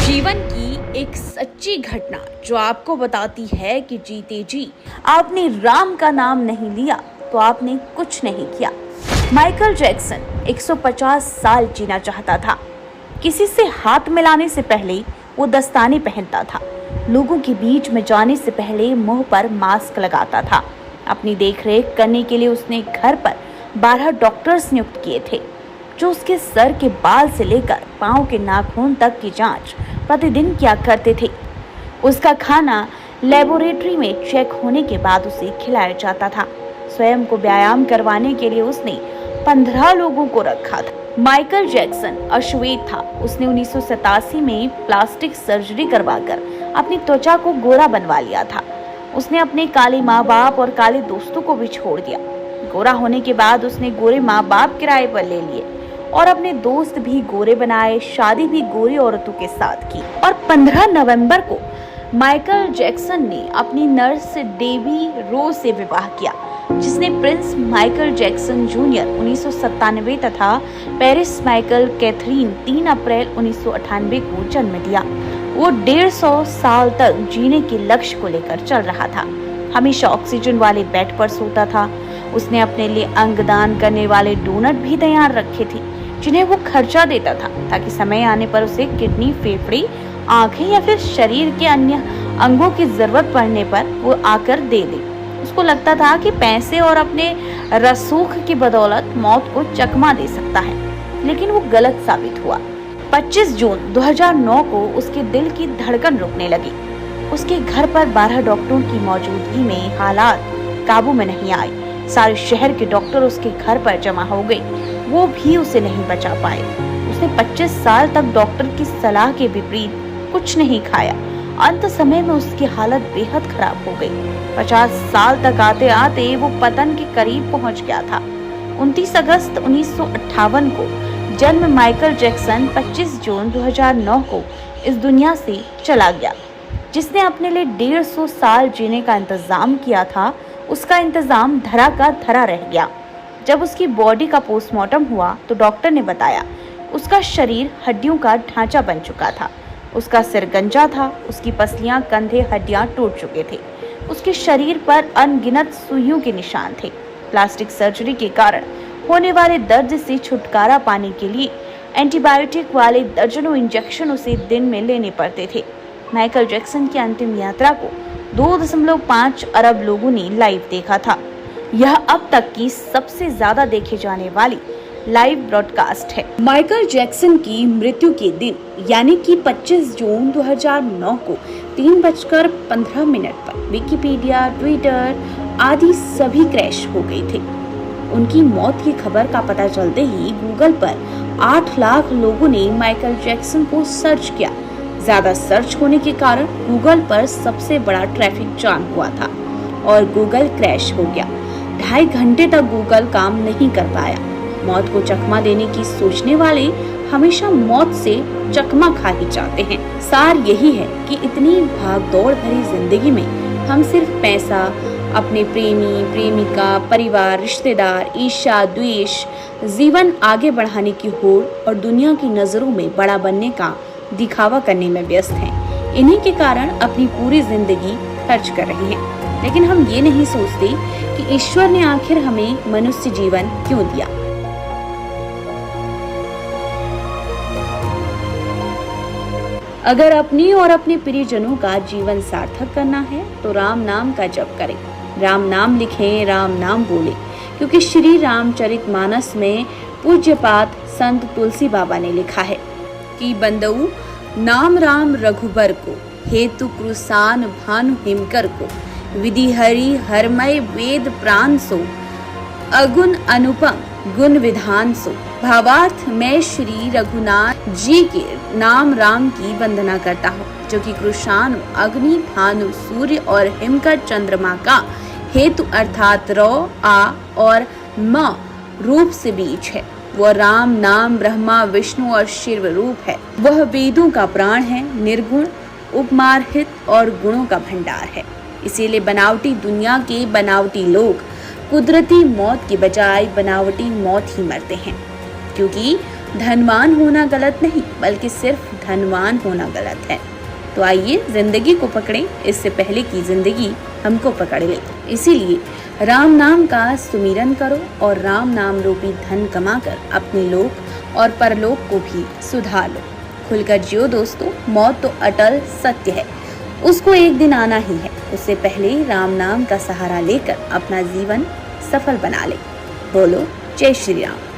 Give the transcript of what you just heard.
जीवन की एक सच्ची घटना जो आपको बताती है कि जीते जी आपने राम का नाम नहीं लिया तो आपने कुछ नहीं किया। माइकल जैक्सन 150 साल जीना चाहता था। किसी से हाथ मिलाने से पहले वो दस्ताने पहनता था। लोगों के बीच में जाने से पहले मुंह पर मास्क लगाता था। अपनी देखरेख करने के लिए उसने घर पर 12 डॉक्टर्स नियुक्त किए थे जो उसके सर के बाल से लेकर पांव के नाखून तक की जांच प्रतिदिन किया करते थे। उसका खाना लेबोरेटरी में चेक होने के बाद उसे खिलाया जाता था। स्वयं को व्यायाम करवाने के लिए उसने 15 लोगों को रखा था। माइकल जैक्सन अश्वेत था। उसने 1987 में प्लास्टिक सर्जरी करवाकर अपनी त्वचा को गोरा बनवा लिया था। उसने अपने काले माँ बाप और काले दोस्तों को भी छोड़ दिया। गोरा होने के बाद उसने गोरे माँ बाप किराए पर ले लिए और अपने दोस्त भी गोरे बनाए। शादी भी गोरी औरतों के साथ की और 15 नवंबर को माइकल जैक्सन ने अपनी नर्स डेबी रोज से विवाह किया, जिसने प्रिंस माइकल जैक्सन जूनियर 1997 तथा पेरिस माइकल कैथरीन 3 अप्रैल 1998 को जन्म दिया। वो 150 साल तक जीने के लक्ष्य को लेकर चल रहा था। हमेशा ऑक्सीजन वाले बेड पर सोता था। उसने अपने लिए अंगदान करने वाले डोनट भी तैयार रखे थे जिन्हें वो खर्चा देता था ताकि समय आने पर उसे किडनी, फेफड़े, आंखें या फिर शरीर के अन्य अंगों की जरूरत पड़ने पर वो आकर दे दे। उसको लगता था कि पैसे और अपने रसूख की बदौलत मौत को चकमा दे सकता है, लेकिन वो गलत साबित हुआ। 25 जून 2009 को उसके दिल की धड़कन रुकने लगी। उसके घर पर 12 डॉक्टरों की मौजूदगी में हालात काबू में नहीं आए। सारे शहर के डॉक्टर उसके घर पर जमा हो गए, वो भी उसे नहीं बचा पाए। उसने 25 साल तक डॉक्टर की सलाह के विपरीत कुछ नहीं खाया। अंत समय में उसकी हालत बेहद खराब हो गई। 50 साल तक आते आते वो पतन के करीब पहुंच गया था। 29 अगस्त 1958 को जन्म माइकल जैक्सन 25 जून 2009 को इस दुनिया से चला गया। जिसने अपने लिए 150 साल जीने का इंतजाम किया था, उसका इंतजाम धरा का धरा रह गया। जब उसकी बॉडी का पोस्टमार्टम हुआ तो डॉक्टर ने बताया उसका शरीर हड्डियों का ढांचा बन चुका था। उसका सिर गंजा था, उसकी पसलियां, कंधे, हड्डियां टूट चुके थे। उसके शरीर पर अनगिनत सुइयों के निशान थे। प्लास्टिक सर्जरी के कारण होने वाले दर्द से छुटकारा पाने के लिए एंटीबायोटिक वाले दर्जनों इंजेक्शन उसे दिन में लेने पड़ते थे। माइकल जैक्सन की अंतिम यात्रा को 2.5 अरब लोगों ने लाइव देखा था। यह अब तक की सबसे ज्यादा देखे जाने वाली लाइव ब्रॉडकास्ट है। माइकल जैक्सन की मृत्यु के दिन यानी कि 25 जून 2009 को 3:15 पर विकिपीडिया, ट्विटर आदि सभी क्रैश हो गए थे। उनकी मौत की खबर का पता चलते ही गूगल पर 8 लाख लोगों ने माइकल जैक्सन को सर्च किया। ज्यादा सर्च होने के कारण गूगल पर सबसे बड़ा ट्रैफिक जाम हुआ था और गूगल क्रैश हो गया। 2.5 घंटे तक गूगल काम नहीं कर पाया। मौत को चकमा देने की सोचने वाले हमेशा मौत से चकमा खा ही जाते हैं। सार यही है कि इतनी भागदौड़ भरी जिंदगी में हम सिर्फ पैसा, अपने प्रेमी, प्रेमिका, परिवार, रिश्तेदार, ईर्ष्या, द्वेष, जीवन आगे बढ़ाने की होड़ और दुनिया की नजरों में बड़ा बनने का दिखावा करने में व्यस्त हैं। इन्हीं के कारण अपनी पूरी जिंदगी खर्च कर रही हैं। लेकिन हम ये नहीं सोचते कि ईश्वर ने आखिर हमें मनुष्य जीवन क्यों दिया। अगर अपनी और अपने प्रियजनों का जीवन सार्थक करना है तो राम नाम का जप करें, राम नाम लिखें, राम नाम बोले, क्योंकि श्री रामचरितमानस में पूज्यपाद संत तुलसी बाबा ने लिखा है कि बंदऊ नाम राम रघुबर को, हेतु कृसान भानु हिमकर को, विधि हरि हरमय वेद प्राण सो, अगुण अनुपम गुण विधान सो। भावार्थ मैं श्री रघुनाथ जी के नाम राम की वंदना करता हूँ, जो कि कृषाण, अग्नि, भानु, सूर्य और हिमकर चंद्रमा का हेतु अर्थात रौ, आ और म रूप से बीच है। वह राम नाम ब्रह्मा, विष्णु और शिव रूप है। वह वेदों का प्राण है, निर्गुण, उपमार्हित और गुणों का भंडार है। इसीलिए बनावटी दुनिया के बनावटी लोग कुदरती मौत की बजाय बनावटी मौत ही मरते हैं, क्योंकि धनवान होना गलत नहीं, बल्कि सिर्फ धनवान होना गलत है। तो आइए जिंदगी को पकड़ें, इससे पहले कि जिंदगी हमको पकड़ ले। इसीलिए राम नाम का सुमिरन करो और राम नाम रूपी धन कमाकर अपने लोक और परलोक को भी सुधार लो। खुलकर जियो दोस्तों, मौत तो अटल सत्य है, उसको एक दिन आना ही है। उससे पहले राम नाम का सहारा लेकर अपना जीवन सफल बना ले। बोलो जय श्री राम।